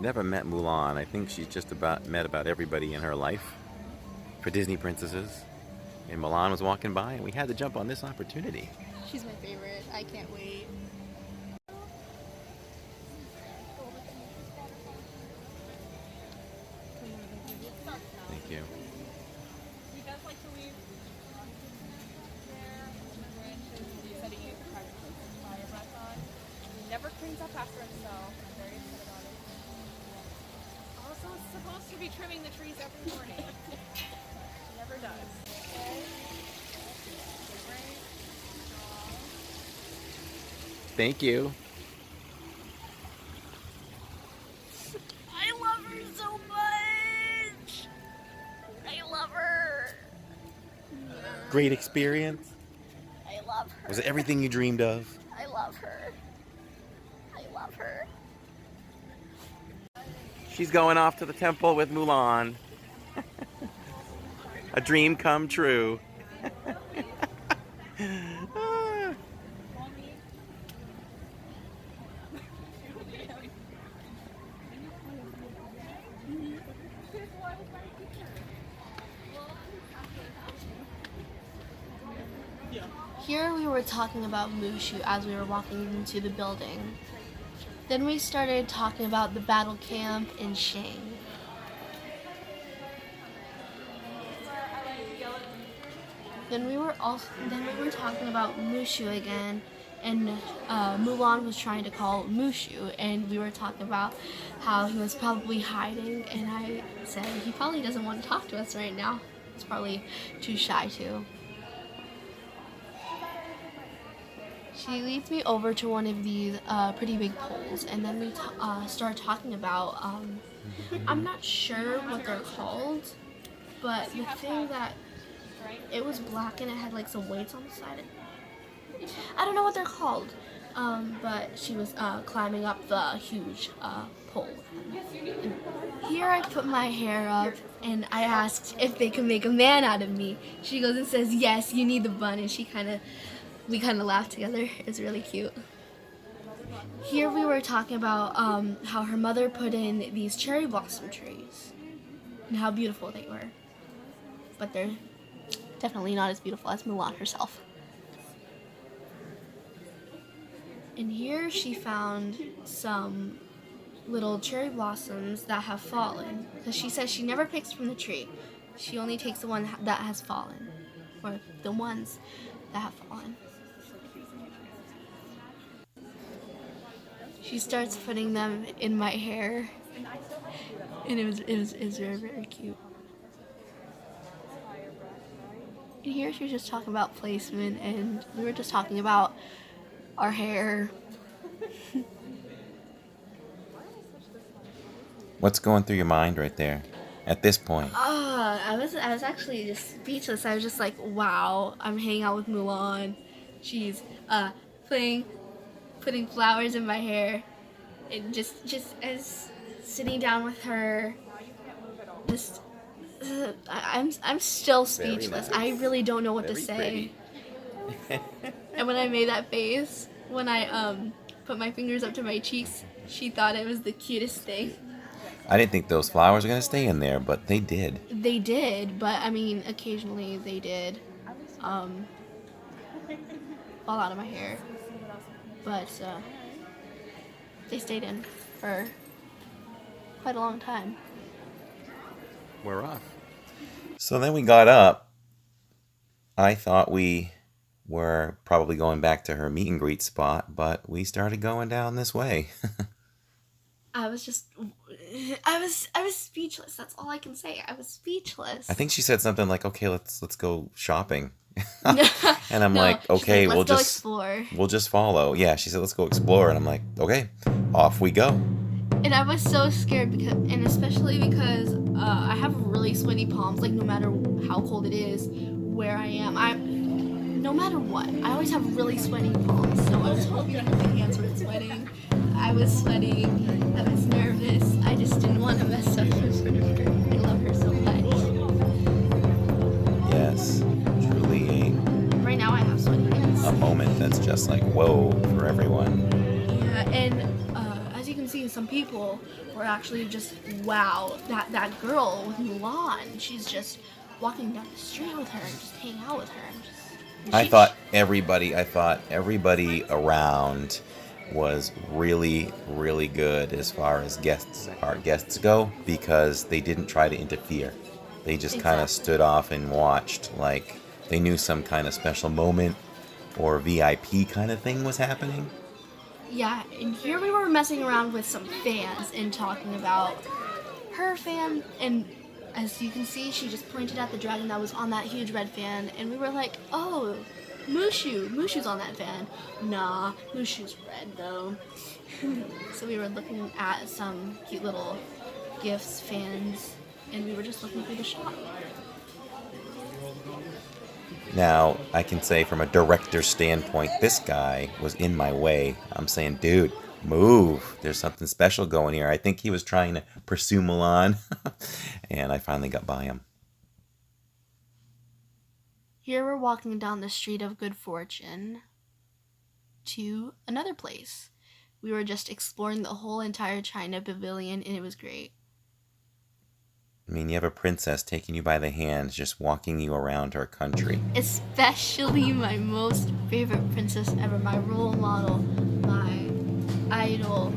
never met Mulan. I think she's just met about everybody in her life for Disney princesses. And Mulan was walking by, and we had to jump on this opportunity. She's my favorite. I can't wait. Thank you. Never cleans up after himself. I'm very upset about it. Also, it's supposed to be trimming the trees every morning. He never does. Thank you. I love her so much. I love her. Great experience. I love her. Was it everything you dreamed of? I love her. I love her. She's going off to the temple with Mulan. A dream come true. Here we were talking about Mushu as we were walking into the building. Then we started talking about the battle camp in Shang. Then we were talking about Mushu again, and Mulan was trying to call Mushu, and we were talking about how he was probably hiding, and I said he probably doesn't want to talk to us right now. He's probably too shy to. She leads me over to one of these pretty big poles, and then we start talking about, I'm not sure what they're called, but the thing that, it was black and it had like some weights on the side. I don't know what they're called, but she was climbing up the huge pole. And here I put my hair up, and I asked if they could make a man out of me. She goes and says, yes, you need the bun, and we kind of laughed together. It's really cute. Here we were talking about how her mother put in these cherry blossom trees and how beautiful they were. But they're definitely not as beautiful as Mulan herself. And here she found some little cherry blossoms that have fallen. Because she says she never picks from the tree. She only takes the one that has fallen. Or the ones that have fallen. She starts putting them in my hair, and it was very, very cute. And here she was just talking about placement, and we were just talking about our hair. What's going through your mind right there at this point? I was actually just speechless. I was just like, wow, I'm hanging out with Mulan. She's putting flowers in my hair, and just as sitting down with her, just I'm still speechless. Nice. I really don't know what to Very say. And when I made that face, when I put my fingers up to my cheeks, she thought it was the cutest thing. I didn't think those flowers were going to stay in there, but they did. They did, but I mean, occasionally they did fall out of my hair. But they stayed in for quite a long time. We're off. So then we got up. I thought we were probably going back to her meet and greet spot, but we started going down this way. I was speechless. That's all I can say. I was speechless. I think she said something like, "Okay, let's go shopping." And I'm like, "Okay, like, we'll go just explore." We'll just follow. Yeah, she said, "Let's go explore." And I'm like, "Okay, off we go." And I was so scared especially because I have really sweaty palms. Like no matter how cold it is, where I am, no matter what, I always have really sweaty palms. So I was hoping that my hands weren't sweating. I was sweating. I was nervous. I just didn't want to mess up in front of her. I love her so much. Yes, truly Right now I have sweaty hands. a moment that's just like whoa for everyone. Yeah, and as you can see some people were actually just, wow, that girl with Mulan, she's just walking down the street with her and just hanging out with her. And I thought everybody around was really, really good as far as our guests go, because they didn't try to interfere. They just kind of Exactly. stood off and watched, like they knew some kind of special moment or VIP kind of thing was happening. Yeah, and here we were messing around with some fans and talking about her fan, and as you can see, she just pointed at the dragon that was on that huge red fan, and we were like, oh, Mushu's on that fan. Nah, Mushu's red though. So we were looking at some cute little gifts, fans, and we were just looking through the shop. Now, I can say from a director's standpoint, this guy was in my way. I'm saying, dude, move. There's something special going here. I think he was trying to pursue Mulan, and I finally got by him. Here we're walking down the street of good fortune to another place. We were just exploring the whole entire China pavilion, and it was great. I mean, you have a princess taking you by the hand, just walking you around her country. Especially my most favorite princess ever, my role model, my idol.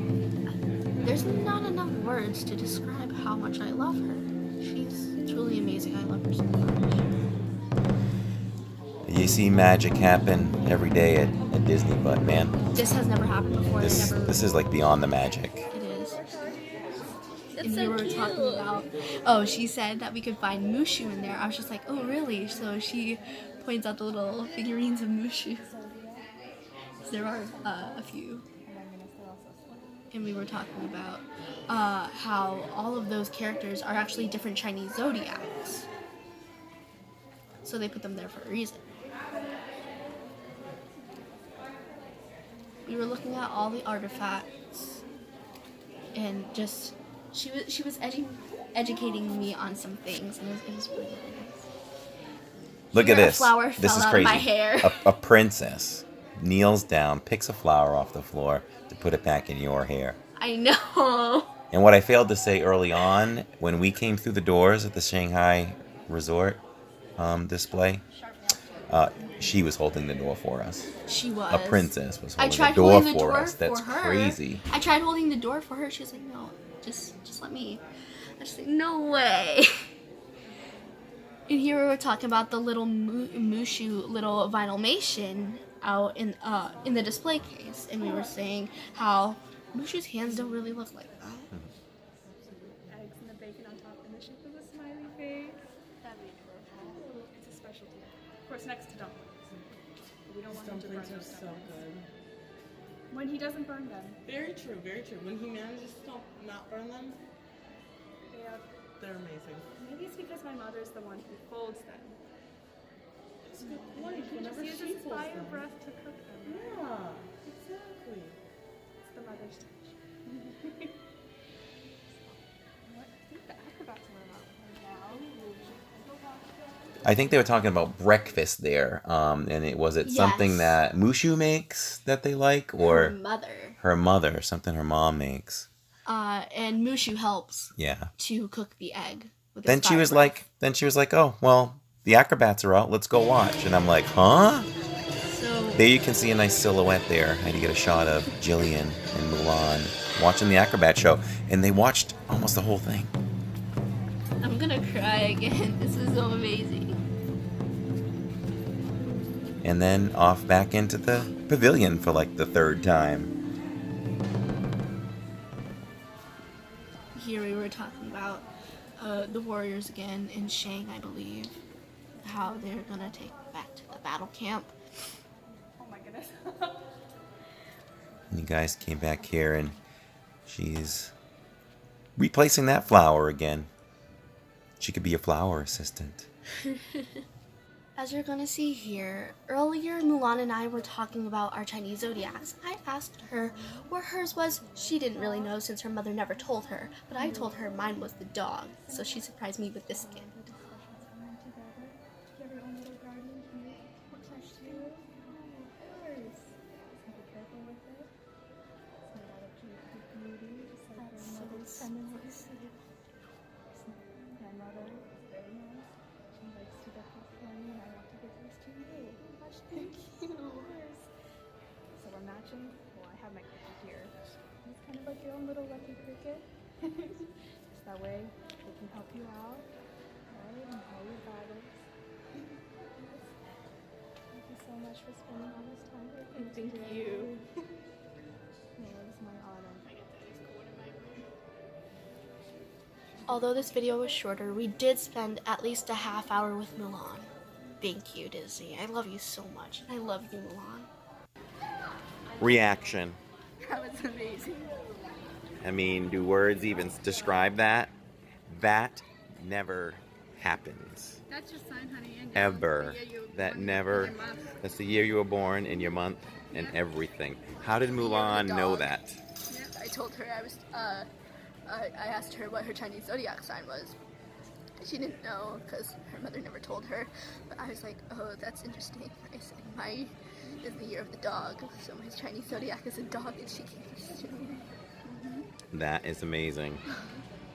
There's not enough words to describe how much I love her. She's truly amazing. I love her so much. You see magic happen every day at Disney, but man, This has never happened before. this is like beyond the magic. It is. It's And so we were cute. talking about, oh, she said that we could find Mushu in there. I was just like, oh, really? So she points out the little figurines of Mushu. There are a few. And we were talking about how all of those characters are actually different Chinese zodiacs. So they put them there for a reason. We were looking at all the artifacts, and just she was educating me on some things, and it was really nice. Look at Here, a this. flower This fell is out of crazy. my hair. A princess kneels down, picks a flower off the floor to put it back in your hair. I know. And what I failed to say early on, when we came through the doors at the Shanghai Resort display, she was holding the door for us. She was. A princess was I holding tried the door holding the for door us. That's for her. crazy. I tried holding the door for her. She was like, no, just let me. I was like, no way. And here we were talking about the little Mushu little vinylmation out in the display case, and we were saying how Mushu's hands don't really look like that. Eggs and the bacon on top and the shape of a smiley face. That'd be adorable. It's a specialty. Of course, next to dumplings. But we don't want him to burn Dumplings are those so dumplings. good. When he doesn't burn them, Very true, very true. When he manages to not burn them, they're amazing. maybe it's because my mother's the one who folds them. It's a good point. He just Whenever she uses folds fire them. breath to cook them. Yeah, exactly. It's the mother's touch. What? I think the acrobats are about now. I think they were talking about breakfast there, and it was it something Yes. that Mushu makes that they like, Her or mother. her mother, something her mom makes. And Mushu helps Yeah. to cook the egg. With his Then she fire was breath. like, oh, well, the acrobats are out. Let's go watch. And I'm like, huh? So There you can see a nice silhouette there. I had to get a shot of Jillian and Mulan watching the acrobat show. And they watched almost the whole thing. I'm gonna cry again. This is so amazing. And then off back into the pavilion for like the third time. Here we were talking about the warriors again in Shang, I believe. How they're gonna take back to the battle camp. Oh my goodness. And you guys came back here and she's replacing that flower again. She could be a flower assistant. As you're gonna see here, earlier Mulan and I were talking about our Chinese zodiacs. I asked her what hers was. She didn't really know since her mother never told her, but I told her mine was the dog, so she surprised me with this gift. watching, well, I have my cricket here. It's kind of like your own little lucky cricket. Just that way they can help you out, right? And all your battles. Thank you so much for spending all this time with me. Thank you. No, it's my honor. Although this video was shorter, we did spend at least a half hour with Mulan. Thank you, Disney. I love you so much. I love you, Mulan. Reaction. That was amazing. I mean, do words even describe that? That never happens. That's your sign, honey. And Ever. That never. That's the year you were born and your month and everything. How did Mulan know that? I told her I asked her what her Chinese zodiac sign was. She didn't know because her mother never told her. But I was like, oh, that's interesting. I said, my is the year of the dog, so my Chinese zodiac is a dog, and she gave this to me. That is amazing.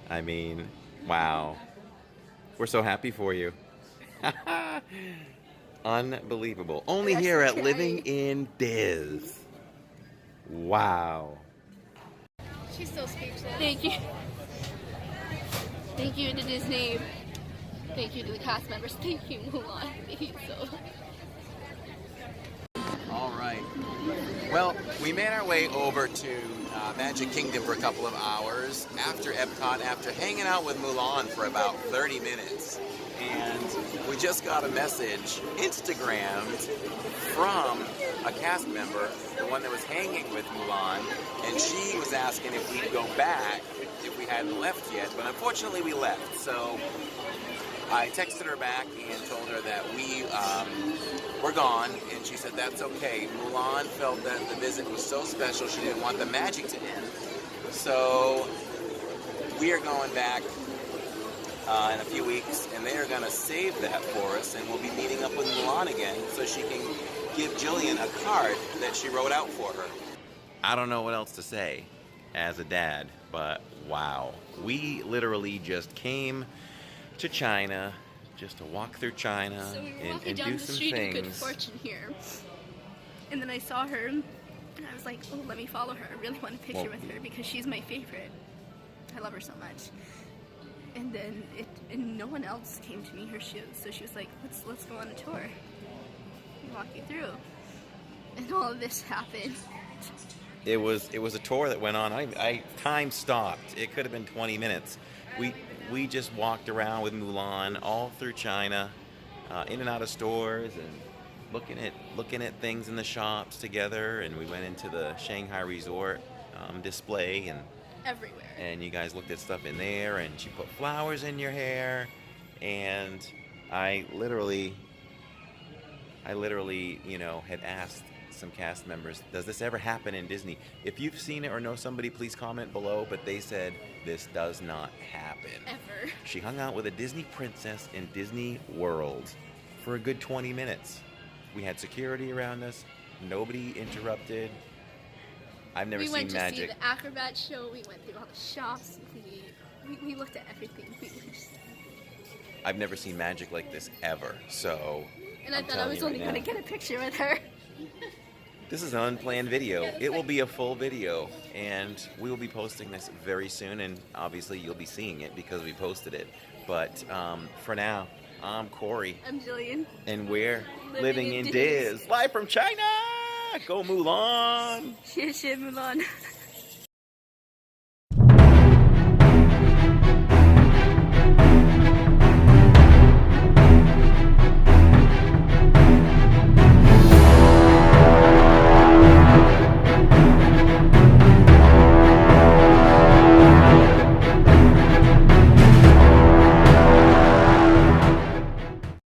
I mean, wow. We're so happy for you. Unbelievable. Only here at Living in Diz. Wow. She's so speechless. Thank you. Thank you to Disney. Thank you to the cast members. Thank you, Mulan. Thank you so much. All right. Well, we made our way over to Magic Kingdom for a couple of hours after Epcot, after hanging out with Mulan for about 30 minutes. And we just got a message, Instagrammed, from a cast member, the one that was hanging with Mulan, and she was asking if we'd go back if we hadn't left yet, but unfortunately we left. So I texted her back and told her that we were gone, and she said that's okay. Mulan felt that the visit was so special she didn't want the magic to end. So we are going back in a few weeks, and they are going to save that for us, and we'll be meeting up with Mulan again so she can give Jillian a card that she wrote out for her. I don't know what else to say as a dad, but wow. We literally just came to China just to walk through China So we were and walking down do the some street of Good things. Fortune here, and then I saw her, and I was like, oh, let me follow her. I really want a picture Well- with her because she's my favorite. I love her so much. And then and no one else came to meet her shoes, so she was like, let's go on a tour. And walk you through. And all of this happened. It was a tour that went on. Time stopped. It could have been 20 minutes. We just walked around with Mulan all through China, in and out of stores, and looking at things in the shops together. And we went into the Shanghai Resort display, Everywhere. and you guys looked at stuff in there. And she put flowers in your hair, and I literally, had asked some cast members, does this ever happen in Disney? If you've seen it or know somebody, please comment below, but they said this does not happen. Ever. She hung out with a Disney princess in Disney World for a good 20 minutes. We had security around us, nobody interrupted. I've never We seen went to magic. see the acrobat show, we went through all the shops, we looked at everything. I've never seen magic like this ever, so And I I'm thought I telling was you only right going to now. get a picture with her. This is an unplanned video. It will be a full video, and we will be posting this very soon, and obviously you'll be seeing it because we posted it. But for now, I'm Corey, I'm Jillian. and we're Living living in in Diz. Diz. Live from China! Go Mulan! 谢谢 Mulan.